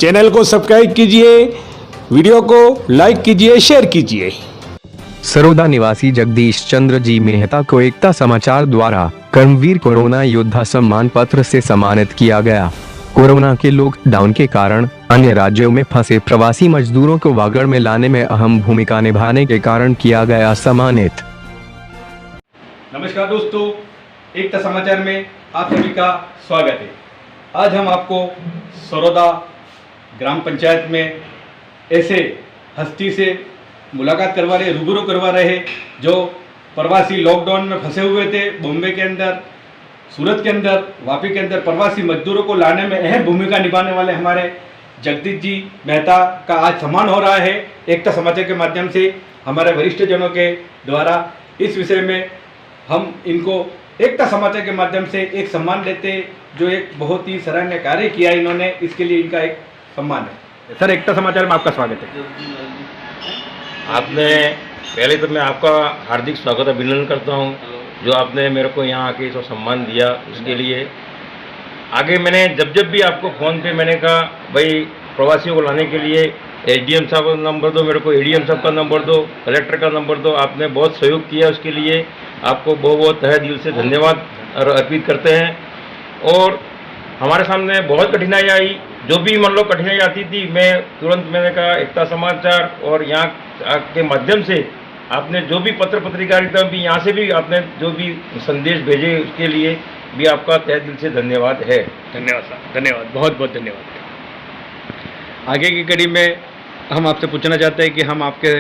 Channel को subscribe कीजिए, video को लाइक कीजिए, शेयर कीजिए। सरोदा निवासी जगदीश चंद्र जी मेहता को एकता समाचार द्वारा कर्मवीर कोरोना योद्धा सम्मान पत्र से सम्मानित किया गया। कोरोना के लॉकडाउन के कारण अन्य राज्यों में फंसे प्रवासी मजदूरों को वागड़ में लाने में अहम भूमिका निभाने के कारण किया गया सम्मानित। नमस्कार दोस्तों, एकता समाचार में आप सभी का स्वागत है। आज हम आपको सरोदा ग्राम पंचायत में ऐसे हस्ती से मुलाकात करवा रहे, रूबरू करवा रहे जो प्रवासी लॉकडाउन में फंसे हुए थे। बॉम्बे के अंदर, सूरत के अंदर, वापी के अंदर प्रवासी मजदूरों को लाने में अहम भूमिका निभाने वाले हमारे जगदीश जी मेहता का आज सम्मान हो रहा है एकता समाचार के माध्यम से हमारे वरिष्ठ जनों के द्वारा। इस विषय में हम इनको एकता समाचार के माध्यम से एक सम्मान देते जो एक बहुत ही सराहनीय कार्य किया इन्होंने, इसके लिए इनका एक सम्मान है। सर, एकता समाचार में आपका स्वागत है। आपने पहले तो मैं आपका हार्दिक स्वागत अभिनंदन करता हूं जो आपने मेरे को यहाँ आके इसको सम्मान दिया, उसके लिए। आगे मैंने जब भी आपको फ़ोन पे मैंने कहा भाई प्रवासियों को लाने के लिए एसडीएम साहब का नंबर दो, मेरे को एडीएम साहब का नंबर दो, कलेक्टर का नंबर दो। आपने बहुत सहयोग किया, उसके लिए आपको बहुत बहुत तहे दिल से धन्यवाद अर्पित करते हैं। और हमारे सामने बहुत कठिनाई आई, जो भी मान लो कठिनाई आती थी, मैं तुरंत मैंने कहा एकता समाचार और यहाँ के माध्यम से आपने जो भी पत्र पत्रिकारिता भी यहाँ से भी आपने जो भी संदेश भेजे उसके लिए भी आपका तहे दिल से धन्यवाद है। धन्यवाद सर, धन्यवाद, बहुत बहुत धन्यवाद। आगे की कड़ी में हम आपसे पूछना चाहते हैं कि हम आपके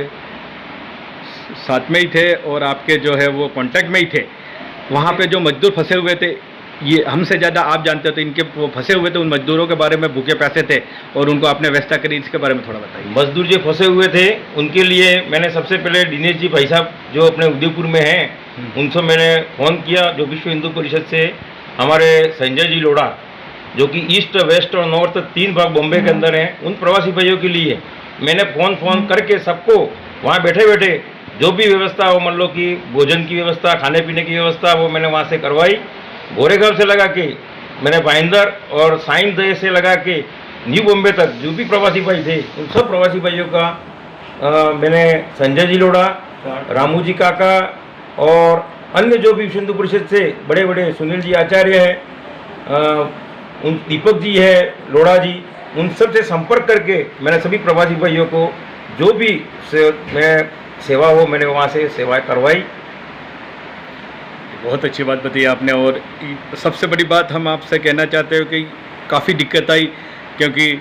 साथ में ही थे और आपके जो है वो कांटेक्ट में ही थे। वहाँ पे जो मजदूर फंसे हुए थे, ये हमसे ज़्यादा आप जानते हो, तो इनके वो फंसे हुए थे, उन मजदूरों के बारे में भूखे प्यासे थे और उनको आपने व्यवस्था करी, इसके बारे में थोड़ा बताइए। मजदूर जो फंसे हुए थे उनके लिए मैंने सबसे पहले दिनेश जी भाई साहब जो अपने उदयपुर में हैं उनसे मैंने फ़ोन किया, जो विश्व हिंदू परिषद से हमारे संजय जी लोढ़ा जो कि ईस्ट वेस्ट और नॉर्थ 3 भाग बॉम्बे के अंदर हैं, उन प्रवासी भाइयों के लिए मैंने फ़ोन करके सबको वहाँ बैठे बैठे जो भी व्यवस्था हो, मान लो कि भोजन की व्यवस्था, खाने पीने की व्यवस्था, वो मैंने वहाँ से करवाई। गोरेगांव से लगा के मैंने भाईंदर और साइन दहे से लगा के न्यू बॉम्बे तक जो भी प्रवासी भाई थे उन सब प्रवासी भाइयों का मैंने संजय जी लोढ़ा, रामू जी काका और अन्य जो भी हिंदू परिषद से बड़े बड़े सुनील जी आचार्य हैं, उन दीपक जी है, लोढ़ा जी, उन सब से संपर्क करके मैंने सभी प्रवासी भाइयों को जो भी मैं सेवा हो मैंने वहाँ से सेवाएं करवाई। बहुत अच्छी बात बताई आपने। और सबसे बड़ी बात हम आपसे कहना चाहते हो कि काफ़ी दिक्कत आई, क्योंकि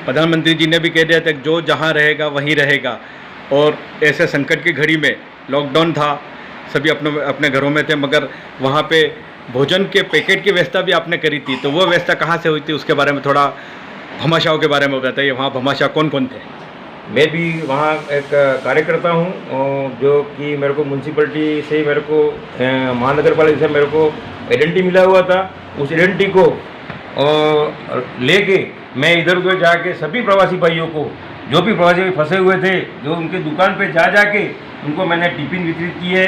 प्रधानमंत्री जी ने भी कह दिया था कि जो जहाँ रहेगा वहीं रहेगा। और ऐसे संकट की घड़ी में लॉकडाउन था, सभी अपने घरों में थे, मगर वहाँ पे भोजन के पैकेट की व्यवस्था भी आपने करी थी। तो वो व्यवस्था कहाँ से हुई थी, उसके बारे में थोड़ा भमाशाओं के बारे में बताइए। वहाँ भमाशाह कौन कौन थे? मैं भी वहाँ एक कार्यकर्ता हूँ जो कि मेरे को म्यूनसिपलिटी से मेरे को महानगर पालिका से मेरे को आइडेंटिटी मिला हुआ था। उस आइडेंटिटी को लेके मैं इधर उधर जाके सभी प्रवासी भाइयों को जो भी प्रवासी फंसे हुए थे, जो उनके दुकान पे जाके उनको मैंने टिफ़िन वितरित किए।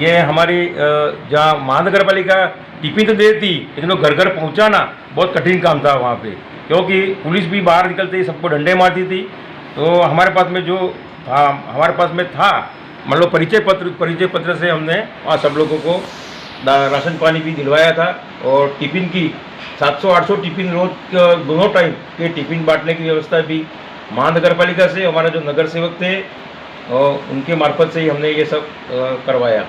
ये हमारी जहाँ महानगर पालिका टिफ़िन तो देती, लेकिन वो घर घर पहुँचाना बहुत कठिन काम था वहाँ पे, क्योंकि पुलिस भी बाहर निकलते ही सबको डंडे मारती थी। तो हमारे पास में जो था, हमारे पास में था मान लो परिचय पत्र से हमने वहाँ सब लोगों को राशन पानी भी दिलवाया था। और टिफ़िन की 700-800 टिफ़िन रोज दोनों टाइम के टिफ़िन बांटने की व्यवस्था भी महानगर पालिका से हमारे जो नगर सेवक थे और उनके मार्फत से ही हमने ये सब करवाया।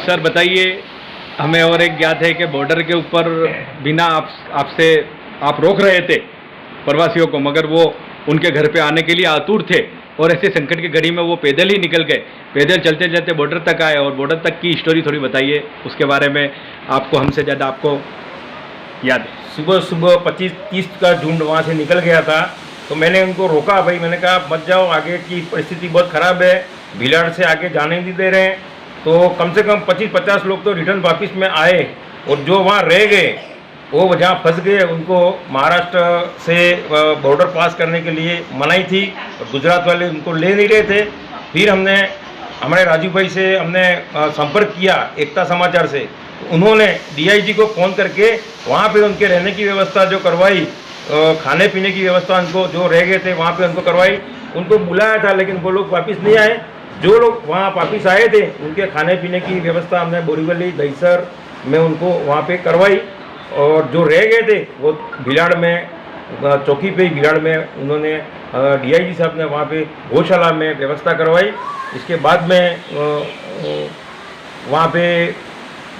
सर बताइए, हमें और एक ज्ञात है कि बॉर्डर के ऊपर बिना आपसे आप रोक रहे थे प्रवासियों को, मगर वो उनके घर पे आने के लिए आतुर थे और ऐसे संकट की घड़ी में वो पैदल ही निकल गए, पैदल चलते चलते बॉर्डर तक आए। और बॉर्डर तक की स्टोरी थोड़ी बताइए, उसके बारे में आपको हमसे ज़्यादा आपको याद है। सुबह 25-30 का झुंड वहाँ से निकल गया था, तो मैंने उनको रोका, भाई मैंने कहा मत जाओ, आगे की परिस्थिति बहुत ख़राब है, भीलाड़ से आगे जाने नहीं दे रहे हैं। तो कम से कम 25-50 लोग तो रिटर्न वापस में आए, और जो वहाँ रह गए वो जहाँ फंस गए उनको महाराष्ट्र से बॉर्डर पास करने के लिए मनाही थी और गुजरात वाले उनको ले नहीं रहे थे। फिर हमने हमारे राजू भाई से हमने संपर्क किया एकता समाचार से, उन्होंने डीआईजी को फ़ोन करके वहाँ पे उनके रहने की व्यवस्था जो करवाई, खाने पीने की व्यवस्था उनको जो रह गए थे वहाँ पे उनको करवाई। उनको बुलाया था लेकिन वो लोग वापस नहीं आए। जो लोग वहाँ वापस आए थे उनके खाने पीने की व्यवस्था हमने बोरीवली दहीसर में उनको वहाँ पे करवाई। और जो रह गए थे वो भिलाड़ में चौकी पे ही भिलाड़ में उन्होंने DIG साहब ने वहाँ पे गौशाला में व्यवस्था करवाई। इसके बाद में वहाँ पे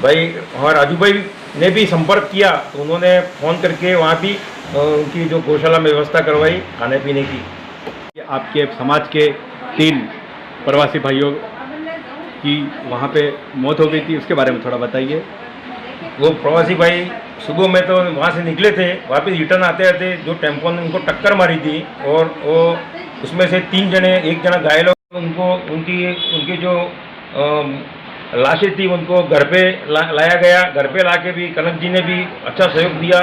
भाई हमारे राजू भाई ने भी संपर्क किया तो उन्होंने फ़ोन करके वहाँ भी उनकी जो गौशाला में व्यवस्था करवाई खाने पीने की। आपके समाज के 3 प्रवासी भाइयों की वहाँ पे मौत हो गई थी, उसके बारे में थोड़ा बताइए। वो प्रवासी भाई सुबह में तो वहाँ से निकले थे, वापस रिटर्न आते आते जो टेम्पो ने उनको टक्कर मारी थी और वो उसमें से 3 जने, एक जना घायल हो। उनको उनकी जो लाशें थी उनको घर पे लाया गया। घर पे लाके भी कनक जी ने भी अच्छा सहयोग दिया।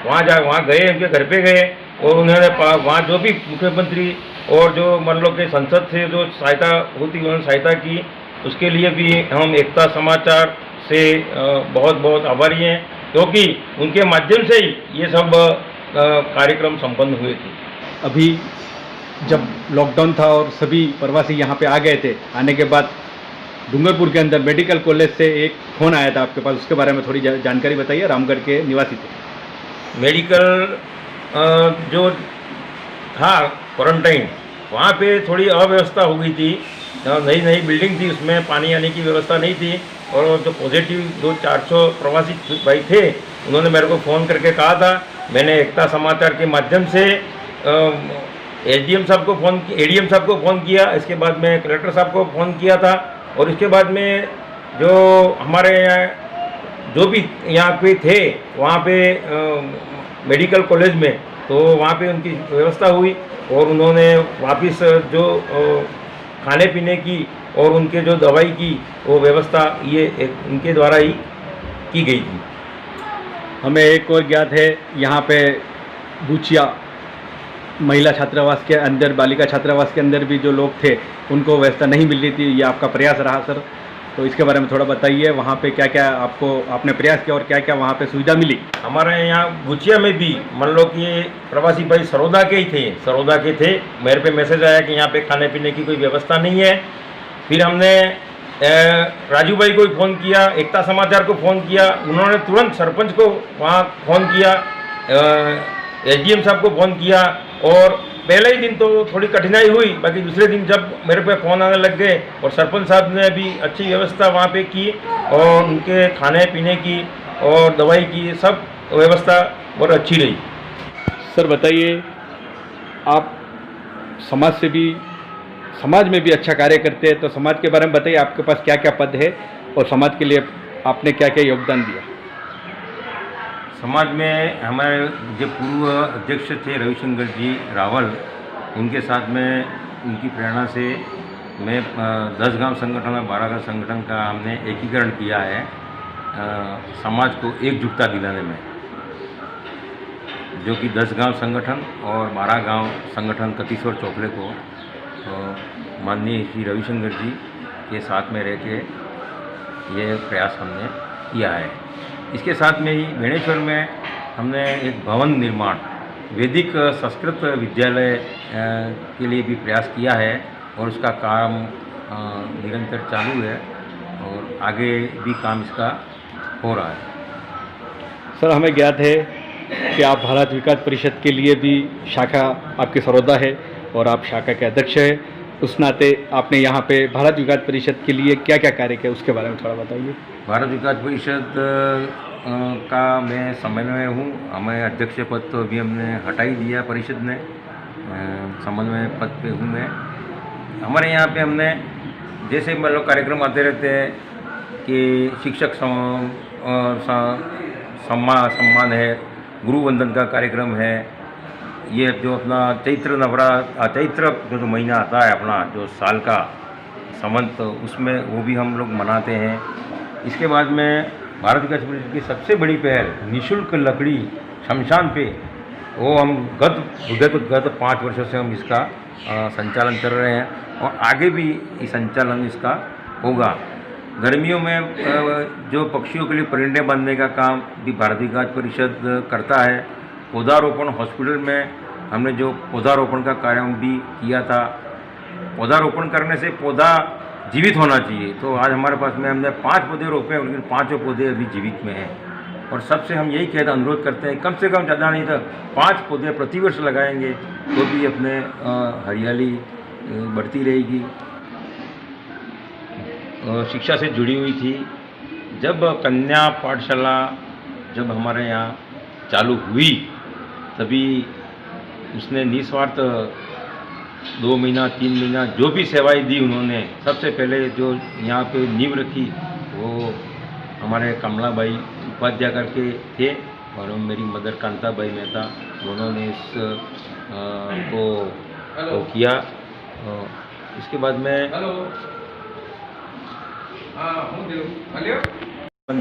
वहाँ गए, उनके घर पे गए और उन्होंने वहाँ जो भी मुख्यमंत्री और जो मतलब के संसद से जो सहायता होती उन्होंने सहायता की। उसके लिए भी हम एकता समाचार से बहुत बहुत आभारी हैं क्योंकि उनके माध्यम से ही ये सब कार्यक्रम संपन्न हुए थे। अभी जब लॉकडाउन था और सभी प्रवासी यहाँ पे आ गए थे, आने के बाद डूंगरपुर के अंदर मेडिकल कॉलेज से एक फ़ोन आया था आपके पास, उसके बारे में थोड़ी जानकारी बताइए। रामगढ़ के निवासी थे। मेडिकल जो था क्वारंटाइन, वहाँ पे थोड़ी अव्यवस्था हो गई थी। नई बिल्डिंग थी, उसमें पानी आने की व्यवस्था नहीं थी। और जो पॉजिटिव 400 प्रवासी भाई थे उन्होंने मेरे को फ़ोन करके कहा था। मैंने एकता समाचार के माध्यम से ADM साहब को फ़ोन किया। इसके बाद में कलेक्टर साहब को फ़ोन किया था। और इसके बाद में जो हमारे यहाँ जो भी यहाँ पे थे वहाँ पे मेडिकल कॉलेज में, तो वहाँ पे उनकी व्यवस्था हुई और उन्होंने वापस जो खाने पीने की और उनके जो दवाई की वो व्यवस्था उनके द्वारा ही की गई थी। हमें एक और ज्ञात है, यहाँ पे गुचिया महिला छात्रावास के अंदर, बालिका छात्रावास के अंदर भी जो लोग थे उनको व्यवस्था नहीं मिल रही थी। ये आपका प्रयास रहा सर, तो इसके बारे में थोड़ा बताइए। वहाँ पे क्या क्या आपने प्रयास किया और क्या क्या वहाँ पे सुविधा मिली? हमारे यहाँ गुचिया में भी मान लो कि प्रवासी भाई सरोदा के थे। मेरे पे मैसेज आया कि यहाँ पे खाने पीने की कोई व्यवस्था नहीं है। फिर हमने राजू भाई को फ़ोन किया, एकता समाचार को फ़ोन किया। उन्होंने तुरंत सरपंच को वहाँ फ़ोन किया, SDM साहब को फ़ोन किया। और पहले ही दिन तो थोड़ी कठिनाई हुई, बाकी दूसरे दिन जब मेरे पे फ़ोन आने लग गए और सरपंच साहब ने भी अच्छी व्यवस्था वहाँ पे की और उनके खाने पीने की और दवाई की सब व्यवस्था बहुत अच्छी रही। सर बताइए, आप समाज में भी अच्छा कार्य करते हैं, तो समाज के बारे में बताइए। आपके पास क्या क्या पद है और समाज के लिए आपने क्या क्या योगदान दिया? समाज में हमारे जो पूर्व अध्यक्ष थे रविशंकर जी रावल, उनके साथ में उनकी प्रेरणा से मैं 10 गांव संगठन और 12 गांव संगठन का हमने एकीकरण किया है समाज को एकजुटता दिलाने में, जो कि 10 गांव संगठन और 12 गांव संगठन कतीश्वर चौपले को माननीय श्री रविशंकर जी के साथ में रह के ये प्रयास हमने किया है। इसके साथ में ही बेणेश्वर में हमने एक भवन निर्माण वैदिक संस्कृत विद्यालय के लिए भी प्रयास किया है और उसका काम निरंतर चालू है और आगे भी काम इसका हो रहा है। सर हमें ज्ञात है कि आप भारत विकास परिषद के लिए भी शाखा आपकी सरोदा है और आप शाखा के अध्यक्ष हैं। उस नाते आपने यहाँ पे भारत विकास परिषद के लिए क्या क्या कार्य किया, उसके बारे में थोड़ा बताइए। भारत विकास परिषद का मैं समन्वय हूँ। हमें अध्यक्ष पद तो अभी हमने हटा ही दिया परिषद ने, समन्वय पद पे हूँ मैं। हमारे यहाँ पे हमने जैसे मतलब कार्यक्रम आते रहते हैं कि शिक्षक सम्मान है, गुरु वंदन का कार्यक्रम है, ये जो अपना चैत्र जो महीना आता है अपना जो साल का संवत, उसमें वो भी हम लोग मनाते हैं। इसके बाद में भारत विकास परिषद की सबसे बड़ी पहल निःशुल्क लकड़ी शमशान पे, वो हम गत 5 वर्षों से हम इसका संचालन कर रहे हैं और आगे भी ये संचालन इसका होगा। गर्मियों में जो पक्षियों के लिए परिंदे बांधने का काम भी भारत विकास परिषद करता है पौधारोपण हॉस्पिटल में हमने जो पौधारोपण का कार्य भी किया था। पौधारोपण करने से पौधा जीवित होना चाहिए, तो आज हमारे पास में हमने 5 पौधे रोपे हैं, लेकिन 5 पौधे अभी जीवित में हैं। और सबसे हम यही अनुरोध करते हैं, कम से कम ज़्यादा नहीं तो 5 पौधे प्रतिवर्ष लगाएंगे तो भी अपने हरियाली बढ़ती रहेगी। शिक्षा से जुड़ी हुई थी। जब कन्या पाठशाला जब हमारे यहाँ चालू हुई, तभी उसने निस्वार्थ 2 महीना 3 महीना जो भी सेवाएं दी उन्होंने, सबसे पहले जो यहाँ पे नींव रखी वो हमारे कमलाबाई उपाध्याय करके थे, और मेरी मदर कांताबाई मेहता, दोनों ने इस को किया। इसके बाद में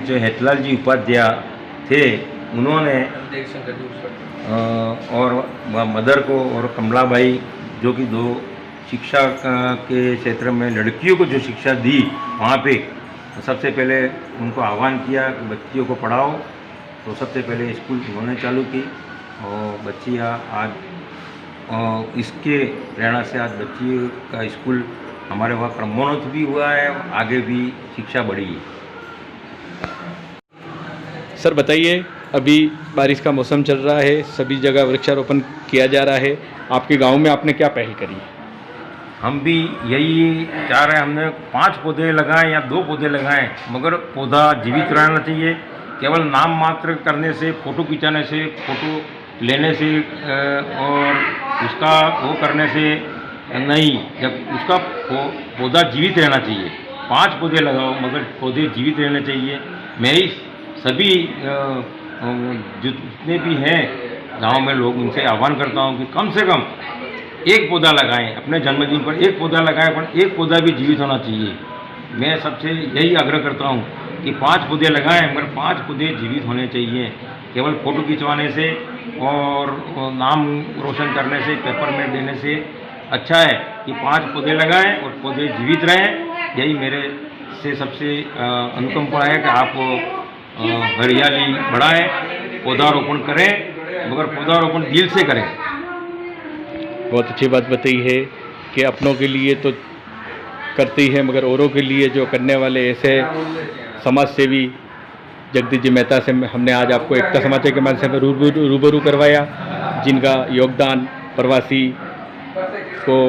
जो हेतलाल जी उपाध्याय थे, उन्होंने और मदर को और कमलाबाई जो कि 2 शिक्षा के क्षेत्र में लड़कियों को जो शिक्षा दी, वहाँ पे सबसे पहले उनको आह्वान किया कि बच्चियों को पढ़ाओ। तो सबसे पहले स्कूल उन्होंने चालू की, और बच्चियाँ आज इसके प्रेरणा से आज बच्चियों का स्कूल हमारे वहाँ क्रमोन्नत भी हुआ है, आगे भी शिक्षा बढ़ी है। सर बताइए, अभी बारिश का मौसम चल रहा है, सभी जगह वृक्षारोपण किया जा रहा है, आपके गांव में आपने क्या पहल करी है? हम भी यही चाह रहे हैं, हमने 5 पौधे लगाएं या 2 पौधे लगाएं, मगर पौधा जीवित रहना चाहिए। केवल नाम मात्र करने से, फ़ोटो खिंचाने से, फ़ोटो लेने से और उसका वो करने से नहीं, जब उसका पौधा जीवित रहना चाहिए। 5 पौधे लगाओ, मगर पौधे जीवित रहने चाहिए। मैं ही सभी जितने भी हैं गांव में लोग, उनसे आह्वान करता हूं कि कम से कम 1 पौधा लगाएं, अपने जन्मदिन पर 1 पौधा लगाएं, पर 1 पौधा भी जीवित होना चाहिए। मैं सबसे यही आग्रह करता हूं कि 5 पौधे लगाएं, मगर 5 पौधे जीवित होने चाहिए। केवल फ़ोटो खिंचवाने से और नाम रोशन करने से, पेपर में देने से अच्छा है कि 5 पौधे लगाएं और पौधे जीवित रहें। यही मेरे से सबसे अनुकंपा है कि आप हरियाली बढ़ाएं, पौधारोपण करें, मगर पौधारोपण दिल से करें। बहुत अच्छी बात बताई है कि अपनों के लिए तो करती है, मगर औरों के लिए जो करने वाले ऐसे समाज सेवी जगदीश जी मेहता से हमने आज आपको एकता समाचार के माध्यम से रूबरू करवाया, जिनका योगदान प्रवासी को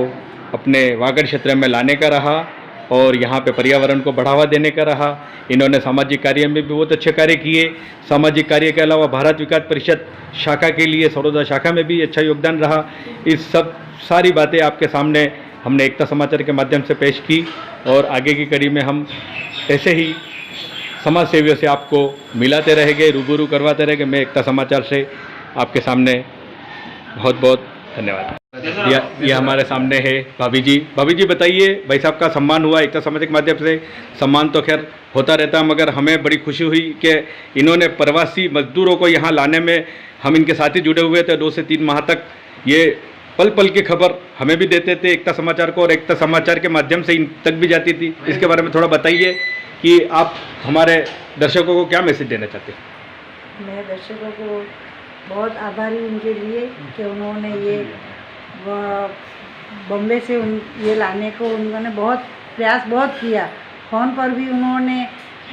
अपने वागड़ क्षेत्र में लाने का रहा और यहाँ पे पर्यावरण को बढ़ावा देने का रहा। इन्होंने सामाजिक कार्य में भी बहुत अच्छे कार्य किए। सामाजिक कार्य के अलावा भारत विकास परिषद शाखा के लिए सरोदा शाखा में भी अच्छा योगदान रहा। इस सब सारी बातें आपके सामने हमने एकता समाचार के माध्यम से पेश की, और आगे की कड़ी में हम ऐसे ही समाज सेवियों से आपको मिलाते रहेंगे, रूबरू करवाते रहेंगे। मैं एकता समाचार से आपके सामने बहुत बहुत धन्यवाद। ये हमारे सामने है भाभी जी। भाभी जी बताइए, भाई साहब का सम्मान हुआ एकता समाचार के माध्यम से। सम्मान तो खैर होता रहता, मगर हमें बड़ी खुशी हुई कि इन्होंने प्रवासी मजदूरों को यहाँ लाने में, हम इनके साथ ही जुड़े हुए थे 2 से 3 माह तक। ये पल पल की खबर हमें भी देते थे एकता समाचार को, और एकता समाचार के माध्यम से इन तक भी जाती थी। इसके बारे में थोड़ा बताइए कि आप हमारे दर्शकों को क्या मैसेज देना चाहते हैं? मैं दर्शकों को बहुत आभारी उनके लिए कि उन्होंने ये बॉम्बे से ये लाने को उन्होंने बहुत प्रयास बहुत किया। फ़ोन पर भी उन्होंने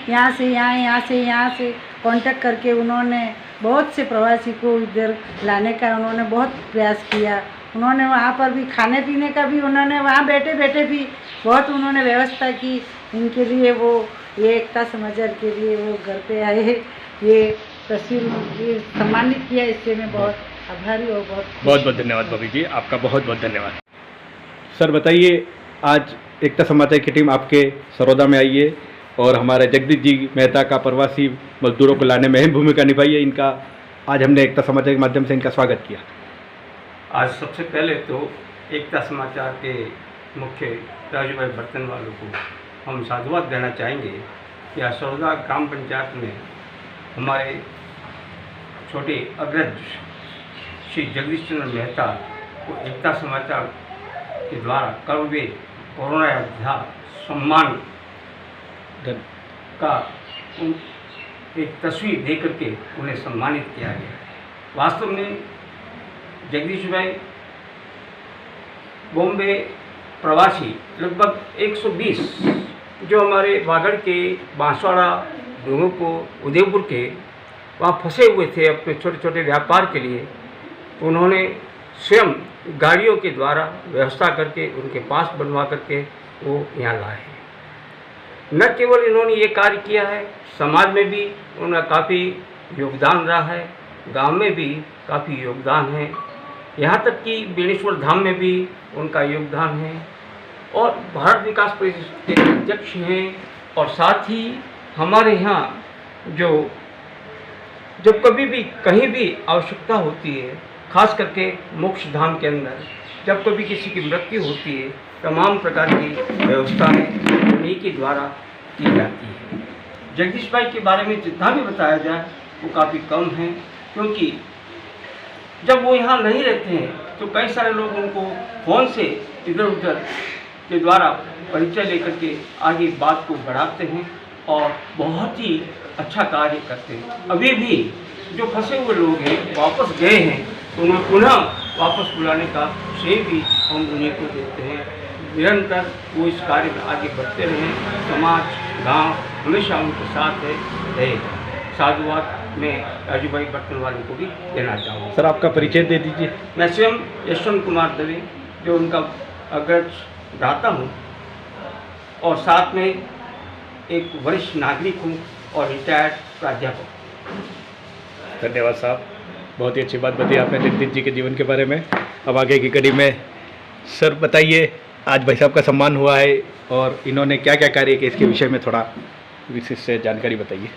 यहाँ से यहाँ से कांटेक्ट करके उन्होंने बहुत से प्रवासी को इधर लाने का उन्होंने बहुत प्रयास किया। उन्होंने वहाँ पर भी खाने पीने का भी उन्होंने वहाँ बैठे बैठे भी बहुत उन्होंने व्यवस्था की इनके लिए। वो ये एकता समाचार के लिए वो घर पे आए, ये तस्वीर सम्मानित किया, इससे मैं बहुत आभारी और बहुत बहुत धन्यवाद भाभी जी, आपका बहुत बहुत धन्यवाद। सर बताइए, आज एकता समाचार की टीम आपके सरोदा में आई है और हमारे जगदीश जी मेहता का प्रवासी मजदूरों को लाने में अहम भूमिका निभाई है। इनका आज हमने एकता समाचार के माध्यम से इनका स्वागत किया। आज सबसे पहले तो एकता समाचार के मुख्य राजू भाई बर्तन वालों को हम साधुवाद देना चाहेंगे कि आज सरोदा ग्राम पंचायत में हमारे छोटे अग्रज श्री जगदीश चंद्र मेहता को एकता समाचार के द्वारा कर्मवीर कोरोना योद्धा सम्मान का एक तस्वीर दे करके उन्हें सम्मानित किया गया। वास्तव में जगदीश भाई बॉम्बे प्रवासी लगभग 120 जो हमारे वागड़ के बांसवाड़ा, डूंगरपुर, उदयपुर के वहाँ फंसे हुए थे अपने छोटे छोटे व्यापार के लिए, उन्होंने स्वयं गाड़ियों के द्वारा व्यवस्था करके उनके पास बनवा करके वो यहाँ लाए हैं। न केवल इन्होंने ये कार्य किया है, समाज में भी उनका काफ़ी योगदान रहा है, गांव में भी काफ़ी योगदान है, यहाँ तक कि बेणेश्वर धाम में भी उनका योगदान है और भारत विकास परिषद के अध्यक्ष हैं। और साथ ही हमारे यहाँ जो जब कभी भी कहीं भी आवश्यकता होती है, खास करके मोक्ष धाम के अंदर जब कभी किसी की मृत्यु होती है, तमाम प्रकार की व्यवस्थाएं उन्हीं के द्वारा की जाती है। जगदीश भाई के बारे में जितना भी बताया जाए वो काफ़ी कम है, क्योंकि जब वो यहाँ नहीं रहते हैं तो कई सारे लोग उनको फ़ोन से इधर उधर के द्वारा परिचय लेकर के आगे बात को बढ़ाते हैं और बहुत ही अच्छा कार्य करते हैं। अभी भी जो फंसे हुए लोग हैं वापस गए हैं तो उन्हें पुनः वापस बुलाने का श्रेय भी हम उन्हीं को देते हैं। निरंतर वो इस कार्य में आगे बढ़ते रहें, समाज गांव हमेशा उनके साथ है रहेगा। साधुवाद मैं राजू भाई बर्तन वालों को भी देना चाहूँगा। सर आपका परिचय दे दीजिए। मैं स्वयं यशवंत कुमार दवे जो उनका अग्रज भ्राता हूँ और साथ में एक वरिष्ठ नागरिक हूँ और रिटायर्ड प्राध्यापक। धन्यवाद साहब, बहुत ही अच्छी बात बताई आपने जगदीश जी के जीवन के बारे में। अब आगे की कड़ी में सर बताइए, आज भाई साहब का सम्मान हुआ है और इन्होंने क्या क्या कार्य किए, इसके विषय में थोड़ा विशेष से जानकारी बताइए।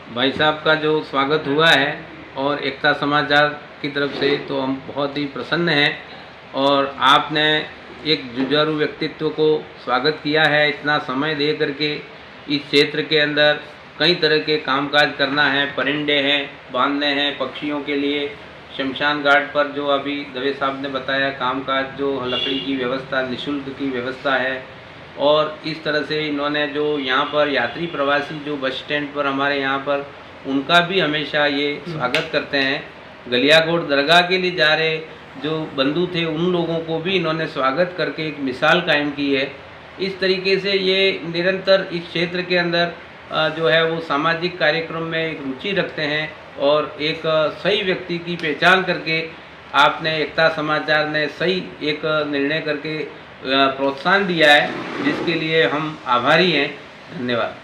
भाई साहब का जो स्वागत हुआ है और एकता समाचार की तरफ से तो हम बहुत ही प्रसन्न हैं और आपने एक जुझारू व्यक्तित्व को स्वागत किया है। इतना समय दे करके इस क्षेत्र के अंदर कई तरह के कामकाज करना है, परिंदे हैं, बांधने हैं पक्षियों के लिए, शमशान घाट पर जो अभी दवे साहब ने बताया कामकाज, जो लकड़ी की व्यवस्था, निःशुल्क की व्यवस्था है। और इस तरह से इन्होंने जो यहाँ पर यात्री प्रवासी जो बस स्टैंड पर हमारे यहाँ पर, उनका भी हमेशा ये स्वागत करते हैं। गलियाकोट दरगाह के लिए जा रहे जो बंधु थे उन लोगों को भी इन्होंने स्वागत करके एक मिसाल कायम की है। इस तरीके से ये निरंतर इस क्षेत्र के अंदर जो है वो सामाजिक कार्यक्रम में एक रुचि रखते हैं और एक सही व्यक्ति की पहचान करके आपने एकता समाचार ने सही एक निर्णय करके प्रोत्साहन दिया है, जिसके लिए हम आभारी हैं। धन्यवाद।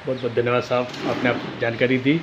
बहुत बहुत धन्यवाद साहब, आपने आप जानकारी दी।